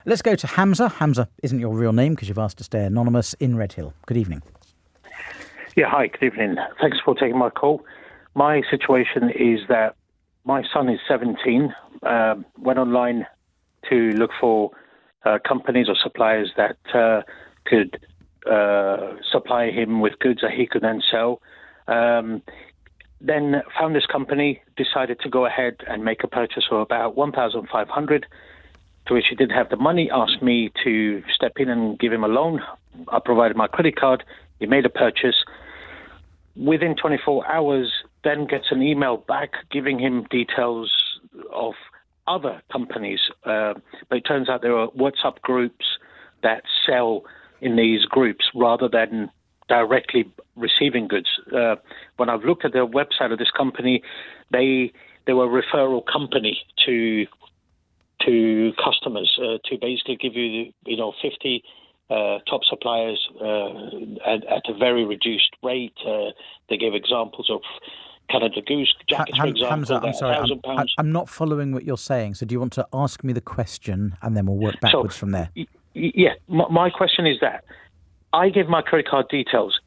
Let's go to Hamza. Hamza isn't your real name because you've asked to stay anonymous in Redhill. Good evening. Yeah, hi, good evening. Thanks for taking my call. My situation is that my son is 17, went online to look for companies or suppliers that could supply him with goods that he could then sell. Then found this company, decided to go ahead and make a purchase for about 1,500, to which he didn't have the money, asked me to step in and give him a loan. I provided my credit card. He made a purchase. Within 24 hours, then gets an email back giving him details of other companies. But it turns out there are WhatsApp groups that sell in these groups rather than directly receiving goods. When I've looked at the website of this company, they were a referral company to customers to basically give you 50 top suppliers at a very reduced rate. They gave examples of Canada Goose jackets, for example. Hamza, I'm sorry, I'm not following what you're saying. So do you want to ask me the question and then we'll work backwards from there? Yeah, my question is that I gave my credit card details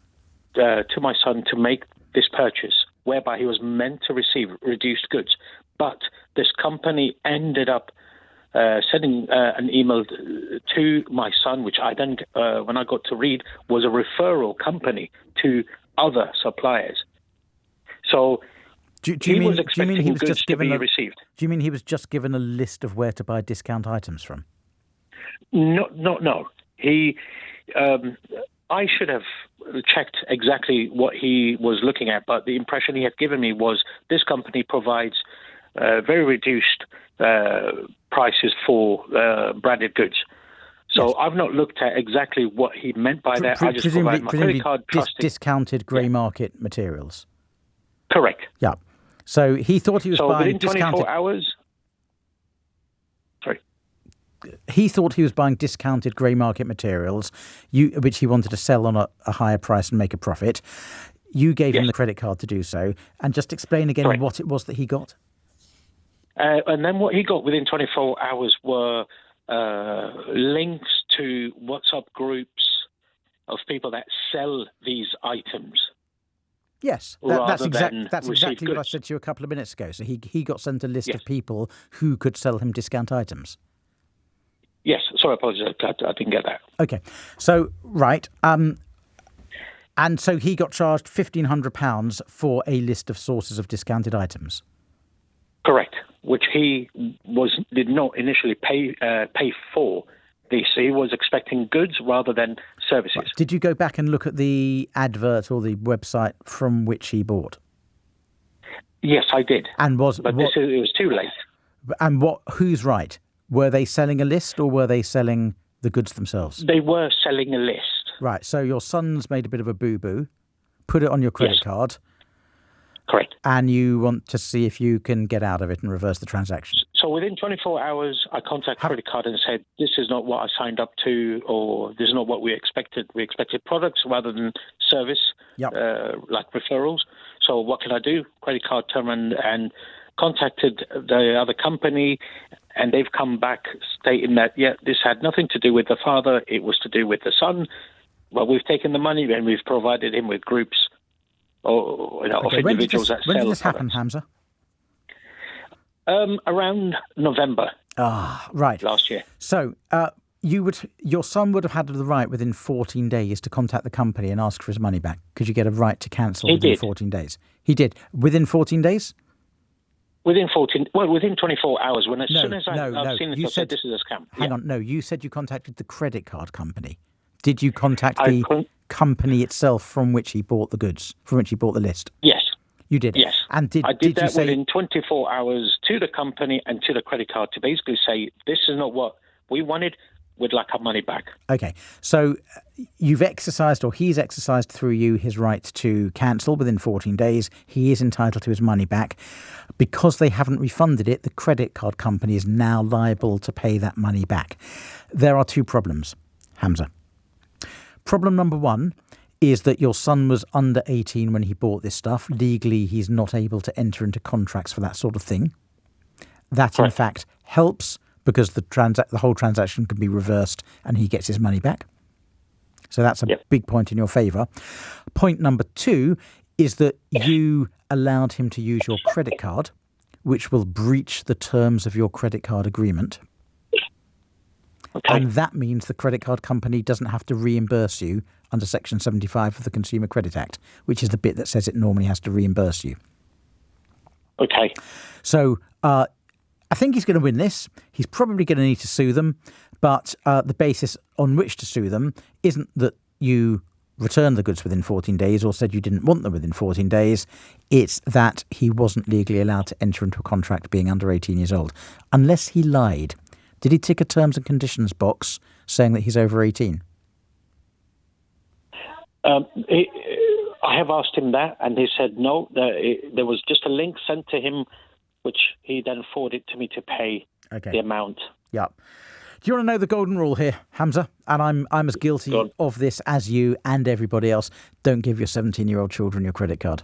to my son to make this purchase, whereby he was meant to receive reduced goods. But this company ended up sending an email to my son, which I then, when I got to read, was a referral company to other suppliers. So do you mean he was goods just given to be received. Do you mean he was just given a list of where to buy discount items from? No. He, I should have checked exactly what he was looking at, but the impression he had given me was this company provides very reduced prices for branded goods. So yes. I've not looked at exactly what he meant by that. I just provide my credit card, discounted grey market materials. Correct. Yeah. So he thought he was buying within 24 hours. Sorry. He thought he was buying discounted grey market materials, which he wanted to sell on a higher price and make a profit. You gave him the credit card to do so, and just explain again what it was that he got. And then what he got within 24 hours were links to WhatsApp groups of people that sell these items. Yes, that's exactly what I said to you a couple of minutes ago. So he got sent a list of people who could sell him discount items. Yes, sorry, I apologize. I didn't get that. Okay, so right, and so he got charged £1,500 for a list of sources of discounted items. Correct, which he did not initially pay for. He was expecting goods rather than services. Right. Did you go back and look at the advert or the website from which he bought? Yes, I did. And it was too late. And who's right? Were they selling a list or were they selling the goods themselves? They were selling a list. Right. So your son's made a bit of a boo-boo, put it on your credit card. Correct. And you want to see if you can get out of it and reverse the transaction. So within 24 hours, I contacted credit card and said, this is not what I signed up to, or this is not what we expected. We expected products rather than service, like referrals. So what can I do? Credit card turned and contacted the other company, and they've come back stating that, this had nothing to do with the father. It was to do with the son. Well, we've taken the money and we've provided him with groups of individuals that sell. When did this happen, Hamza? Around November. Right. Last year. So your son would have had the right within 14 days to contact the company and ask for his money back. Could you get a right to cancel within 14 days? He did. Within 14 days? Within 24 hours. As soon as I've seen it, I said this is a scam. Hang on. No, you said you contacted the credit card company. Did you contact the company itself from which he bought the goods, from which he bought the list? Yes. You did? Yes. And I did that within 24 hours to the company and to the credit card to basically say, this is not what we wanted, we'd like our money back. Okay. So you've exercised, or he's exercised through you, his right to cancel within 14 days. He is entitled to his money back. Because they haven't refunded it, the credit card company is now liable to pay that money back. There are two problems, Hamza. Problem number one is that your son was under 18 when he bought this stuff. Legally, he's not able to enter into contracts for that sort of thing. That, in fact, helps because the whole transaction can be reversed and he gets his money back. So that's a big point in your favour. Point number 2 is that you allowed him to use your credit card, which will breach the terms of your credit card agreement. Okay. And that means the credit card company doesn't have to reimburse you under Section 75 of the Consumer Credit Act, which is the bit that says it normally has to reimburse you. Okay. So I think he's going to win this. He's probably going to need to sue them, but the basis on which to sue them isn't that you returned the goods within 14 days or said you didn't want them within 14 days. It's that he wasn't legally allowed to enter into a contract being under 18 years old, unless he lied. Did he tick a terms and conditions box saying that he's over 18? I have asked him that, and he said no. There was just a link sent to him, which he then forwarded to me to pay the amount. Yeah. Do you want to know the golden rule here, Hamza? And I'm as guilty of this as you and everybody else. Don't give your 17-year-old children your credit card.